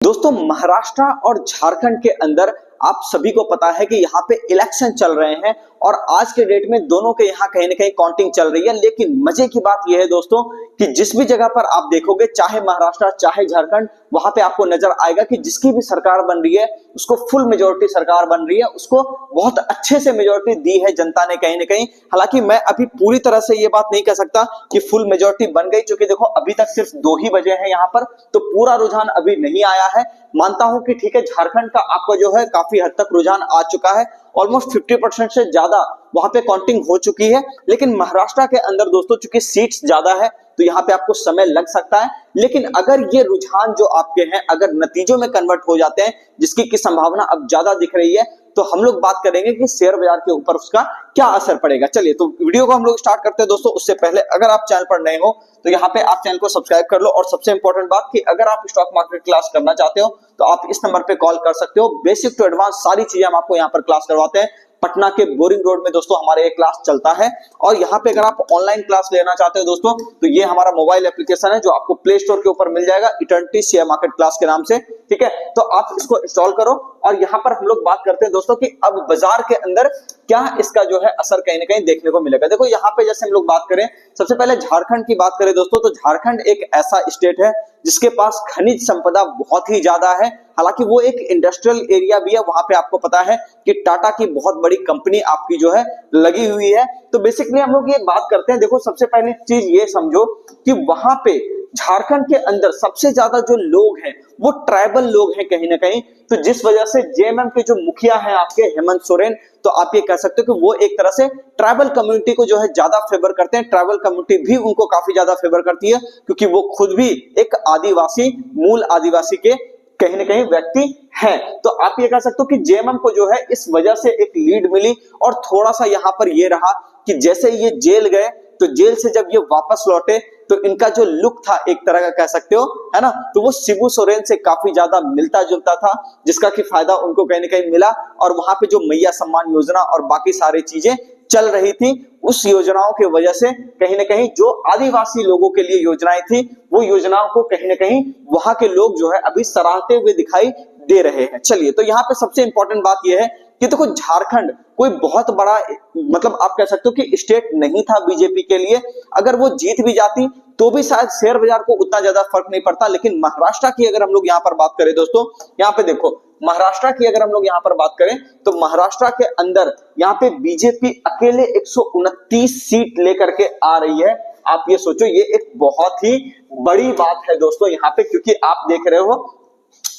दोस्तों महाराष्ट्र और झारखंड के अंदर आप सभी को पता है कि यहाँ पे इलेक्शन चल रहे हैं और आज के डेट में दोनों के यहाँ कहीं ना कहीं काउंटिंग चल रही है। लेकिन मजे की बात यह है दोस्तों कि जिस भी जगह पर आप देखोगे, चाहे महाराष्ट्र चाहे झारखंड, वहां पे आपको नजर आएगा कि जिसकी भी सरकार बन रही है उसको फुल मेजोरिटी सरकार बन रही है, उसको बहुत अच्छे से मेजोरिटी दी है जनता ने कहीं ना कहीं। हालांकि मैं अभी पूरी तरह से ये बात नहीं कह सकता कि फुल मेजोरिटी बन गई, क्योंकि देखो अभी तक सिर्फ 2 ही बजे हैं यहाँ पर, तो पूरा रुझान अभी नहीं आया है। मानता हूं कि ठीक है, झारखंड का आपका जो है काफी हद तक रुझान आ चुका है, ऑलमोस्ट 50% से ज्यादा वहां पे काउंटिंग हो चुकी है। लेकिन महाराष्ट्र के अंदर दोस्तों चूंकि सीट्स ज्यादा है तो यहाँ पे आपको समय लग सकता है। लेकिन अगर ये रुझान जो आपके हैं अगर नतीजों में कन्वर्ट हो जाते हैं, जिसकी की संभावना अब ज्यादा दिख रही है, तो हम लोग बात करेंगे कि शेयर बाजार के ऊपर उसका क्या असर पड़ेगा। चलिए तो वीडियो को हम लोग स्टार्ट करते हैं दोस्तों। उससे पहले अगर आप चैनल पर नए हो तो यहाँ पे आप चैनल को सब्सक्राइब कर लो, और सबसे इंपॉर्टेंट बात कि अगर आप स्टॉक मार्केट क्लास करना चाहते हो तो आप इस नंबर पे कॉल कर सकते हो। बेसिक टू एडवांस सारी चीजें हम आपको यहाँ पर क्लास करवाते हैं। पटना के बोरिंग रोड में दोस्तों हमारे एक क्लास चलता है, और यहाँ पे अगर आप ऑनलाइन क्लास लेना चाहते हो दोस्तों तो ये हमारा मोबाइल एप्लीकेशन है जो आपको प्ले स्टोर के ऊपर मिल जाएगा, इटर्निटी शेयर मार्केट क्लास के नाम से। ठीक है, तो आप इसको इंस्टॉल करो। और यहाँ पर हम लोग बात करते हैं दोस्तों कि अब बाजार के अंदर क्या इसका जो है असर कहीं ना कहीं देखने को मिलेगा। देखो यहाँ पे जैसे हम लोग बात करें, सबसे पहले झारखंड की बात करें दोस्तों, तो झारखंड एक ऐसा स्टेट है जिसके पास खनिज संपदा बहुत ही ज्यादा है। हालांकि वो एक इंडस्ट्रियल एरिया भी है, वहां पे आपको पता है कि टाटा की बहुत बड़ी कंपनी आपकी जो है लगी हुई है। तो बेसिकली हम लोग ये बात करते हैं, देखो सबसे पहली चीज ये समझो कि वहां पे झारखंड के अंदर सबसे ज्यादा जो लोग हैं वो ट्राइबल लोग हैं कहीं ना कहीं। तो जिस वजह से जेएमएम के जो मुखिया हैं आपके हेमंत सोरेन, तो आप ये कह सकते हो कि वो एक तरह से ट्राइबल कम्युनिटी को जो है ज्यादा फेवर करते हैं। ट्राइबल कम्युनिटी भी उनको काफी ज्यादा फेवर करती है, क्योंकि वो खुद भी एक आदिवासी, मूल आदिवासी के कहीं ना कहीं व्यक्ति हैं। तो आप ये कह सकते हो कि जेएमएम को जो है इस वजह से एक लीड मिली। और थोड़ा सा यहाँ पर ये रहा कि जैसे ये जेल गए, तो जेल से जब ये वापस लौटे तो इनका जो लुक था एक तरह का कह सकते हो, है ना, तो वो शिबू सोरेन से काफी ज्यादा मिलता जुलता था, जिसका कि फायदा उनको कहीं ना कहीं मिला। और वहां पे जो मैया सम्मान योजना और बाकी सारी चीजें चल रही थी, उस योजनाओं की वजह से कहीं ना कहीं जो आदिवासी लोगों के लिए योजनाएं थी, वो योजनाओं को कहीं ना कहीं वहां के लोग जो है अभी सराहते हुए दिखाई दे रहे हैं। चलिए, तो यहाँ पे सबसे इंपॉर्टेंट बात यह है कि देखो झारखंड कोई बहुत बड़ा, मतलब आप कह सकते हो कि स्टेट नहीं था बीजेपी के लिए। अगर वो जीत भी जाती तो भी शायद शेयर बाजार को उतना ज्यादा फर्क नहीं पड़ता। लेकिन महाराष्ट्र की अगर हम लोग यहाँ पर बात करें दोस्तों, यहाँ पे देखो महाराष्ट्र की अगर हम लोग यहाँ पर बात करें तो महाराष्ट्र के अंदर यहाँ पे बीजेपी अकेले 129 सीट लेकर के आ रही है। आप ये सोचो, ये एक बहुत ही बड़ी बात है दोस्तों यहाँ पे, क्योंकि आप देख रहे हो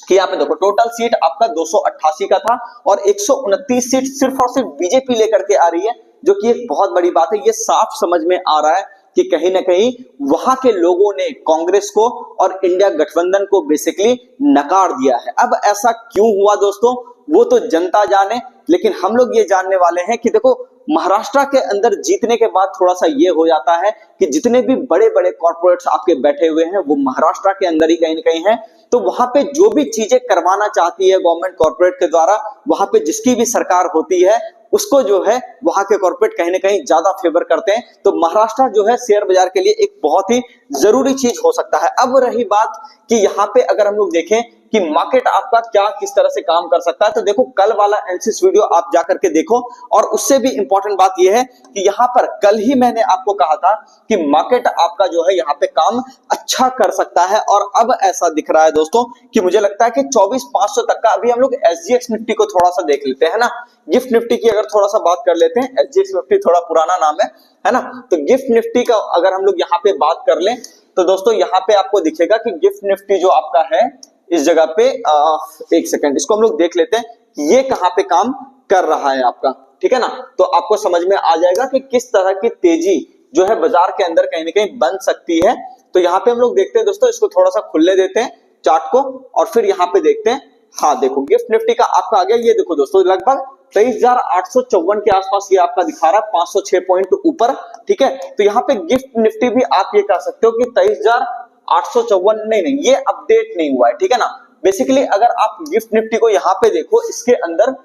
कि यहाँ पे देखो टोटल सीट आपका 288 का था और 129 सीट सिर्फ और सिर्फ बीजेपी लेकर के आ रही है, जो कि एक बहुत बड़ी बात है। ये साफ समझ में आ रहा है कि कहीं ना कहीं वहां के लोगों ने कांग्रेस को और इंडिया गठबंधन को बेसिकली नकार दिया है। अब ऐसा क्यों हुआ दोस्तों, वो तो जनता जाने, लेकिन हम लोग ये जानने वाले हैं कि देखो महाराष्ट्र के अंदर जीतने के बाद थोड़ा सा ये हो जाता है कि जितने भी बड़े बड़े कॉर्पोरेट्स आपके बैठे हुए हैं वो महाराष्ट्र के अंदर ही कहीं ना कहीं हैं। तो वहां पे जो भी चीजें करवाना चाहती है गवर्नमेंट कॉर्पोरेट के द्वारा, वहां पे जिसकी भी सरकार होती है उसको जो है वहां के कॉर्पोरेट कहीं ना कहीं ज्यादा फेवर करते हैं। तो महाराष्ट्र जो है शेयर बाजार के लिए एक बहुत ही जरूरी चीज हो सकता है। अब रही बात कि यहाँ पे अगर हम लोग देखें कि मार्केट आपका क्या किस तरह से काम कर सकता है, तो देखो कल वाला एनालिसिस वीडियो आप जाकर के देखो। और उससे भी इंपॉर्टेंट बात यह है कि यहाँ पर कल ही मैंने आपको कहा था कि मार्केट आपका जो है यहाँ पे काम अच्छा कर सकता है, और अब ऐसा दिख रहा है दोस्तों कि मुझे लगता है कि 24,500 तक का। अभी हम लोग एसजीएक्स निफ्टी को थोड़ा सा देख लेते हैं ना, गिफ्ट निफ्टी की अगर थोड़ा सा बात कर लेते हैं। एसजीएक्स निफ्टी थोड़ा पुराना नाम है ना, तो गिफ्ट निफ्टी का अगर हम लोग यहाँ पे बात कर लें तो दोस्तों यहाँ पे आपको दिखेगा कि गिफ्ट निफ्टी जो आपका है इस जगह पे एक सेकंड इसको हम लोग देख लेते हैं कि ये कहां पे काम कर रहा है आपका, ठीक है ना। तो आपको समझ में आ जाएगा कि किस तरह की तेजी जो है बाजार के अंदर कहीं ना कहीं बन सकती है। तो यहाँ पे हम लोग देखते हैं दोस्तों, इसको थोड़ा सा खुले देते हैं चार्ट को, और फिर यहाँ पे देखते हैं। हाँ देखो गिफ्ट निफ्टी का आपका आ गया, ये देखो दोस्तों लगभग 23,854 के आसपास ये आपका दिखा रहा है, 506 पॉइंट ऊपर। ठीक है, तो यहाँ पे गिफ्ट निफ्टी भी आप ये कह सकते हो कि 23,854 नहीं, ये अपडेट नहीं हुआ है, ठीक है ना। बेसिकली अगर आप गिफ्ट निफ्टी को यहाँ पे देखो, इसके अंदर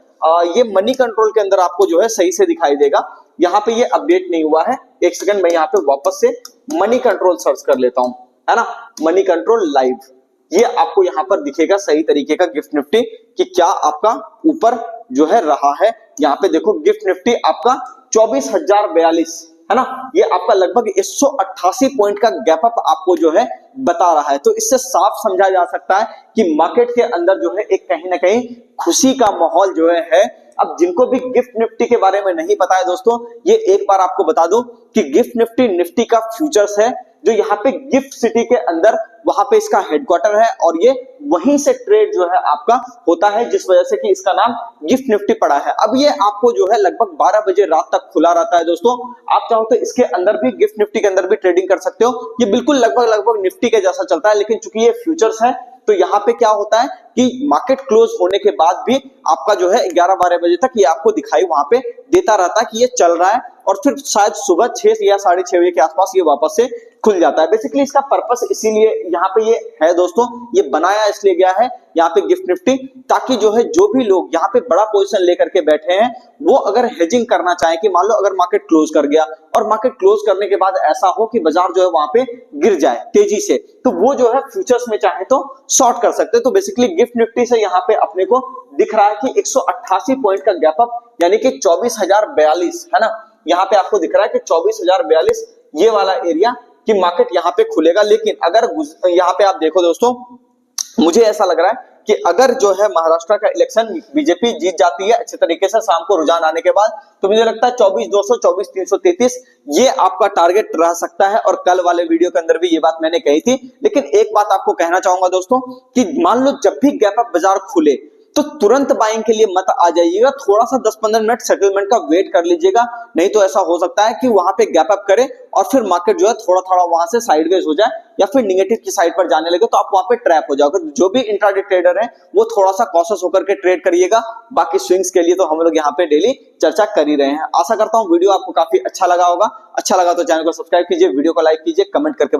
ये मनी कंट्रोल के अंदर आपको जो है सही से दिखाई देगा। यहाँ पे ये अपडेट नहीं हुआ है। एक सेकंड मैं यहाँ पे वापस से मनी कंट्रोल सर्च कर लेता हूं, है ना, मनी कंट्रोल लाइव। ये आपको यहां पर दिखेगा सही तरीके का गिफ्ट निफ्टी कि क्या आपका ऊपर जो है रहा है। यहां पे देखो गिफ्ट निफ्टी आपका 24,042 है ना, ये आपका लगभग 188 पॉइंट का गैप अप आपको जो है बता रहा है। तो इससे साफ समझा जा सकता है कि मार्केट के अंदर जो है एक कहीं ना कहीं खुशी का माहौल जो है। अब जिनको भी गिफ्ट निफ्टी के बारे में नहीं पता है दोस्तों, ये एक बार आपको बता दूं कि गिफ्ट निफ्टी निफ्टी का फ्यूचर्स है जो यहाँ पे गिफ्ट सिटी के अंदर वहां पे इसका हेडक्वार्टर है और ये वहीं से ट्रेड जो है आपका होता है, जिस वजह से कि इसका नाम गिफ्ट निफ्टी पड़ा है। अब ये आपको जो है लगभग 12 बजे रात तक खुला रहता है दोस्तों। आप चाहो तो इसके अंदर भी गिफ्ट निफ्टी के अंदर भी ट्रेडिंग कर सकते हो। ये बिल्कुल लगभग निफ्टी के जैसा चलता है, लेकिन चूंकि ये फ्यूचर्स है तो यहाँ पे क्या होता है कि मार्केट क्लोज होने के बाद भी आपका जो है 11-12 बजे तक ये आपको दिखाई वहां पे देता रहता है कि ये चल रहा है और फिर शायद सुबह 6 या 6:30 बजे के आसपास ये वापस से खुल जाता है। बेसिकली इसका पर्पस इसीलिए यहाँ पे ये है दोस्तों, ये बनाया इसलिए गया है यहाँ पे गिफ्ट निफ्टी, ताकि जो है जो भी लोग यहाँ पे बड़ा पोजीशन लेकर के बैठे हैं वो अगर हेजिंग करना चाहें कि मान लो अगर मार्केट क्लोज कर गया और मार्केट क्लोज करने के बाद ऐसा हो कि बाजार जो है वहां पे गिर जाए तेजी से, तो वो जो है फ्यूचर्स में चाहे तो शॉर्ट कर सकते हैं। तो बेसिकली गिफ्ट निफ्टी से यहाँ पे अपने को दिख रहा है कि 188 पॉइंट का गैप अप यानी कि 24,042 है ना, यहाँ पे आपको दिख रहा है कि 24,042 ये वाला एरिया कि मार्केट यहाँ पे खुलेगा। लेकिन अगर यहाँ पे आप देखो दोस्तों, मुझे ऐसा लग रहा है कि अगर जो है महाराष्ट्र का इलेक्शन बीजेपी जीत जाती है अच्छे तरीके से शाम को रुझान आने के बाद, तो मुझे लगता है 24,200 24,333 ये आपका टारगेट रह सकता है। और कल वाले वीडियो के अंदर भी ये बात मैंने कही थी। लेकिन एक बात आपको कहना चाहूंगा दोस्तों कि मान लो जब भी गैप अप बाजार खुले तो तुरंत बाइंग के लिए मत आ जाइएगा, थोड़ा सा 10-15 मिनट सेटलमेंट का वेट कर लीजिएगा। नहीं तो ऐसा हो सकता है कि वहां पे गैप अप करे और फिर मार्केट जो है थोड़ा थोड़ा वहां से साइडवेज हो जाए या फिर निगेटिव की साइड पर जाने लगे, तो आप वहां पे ट्रैप हो जाओगे। जो भी इंट्राडे ट्रेडर है वो थोड़ा सा कॉशियस होकर के ट्रेड करिएगा। बाकी स्विंग्स के लिए तो हम लोग यहाँ पे डेली चर्चा कर ही रहे हैं। आशा करता हूँ वीडियो आपको काफी अच्छा लगा होगा। अच्छा लगा तो चैनल को सब्सक्राइब कीजिए, वीडियो को लाइक कीजिए, कमेंट करके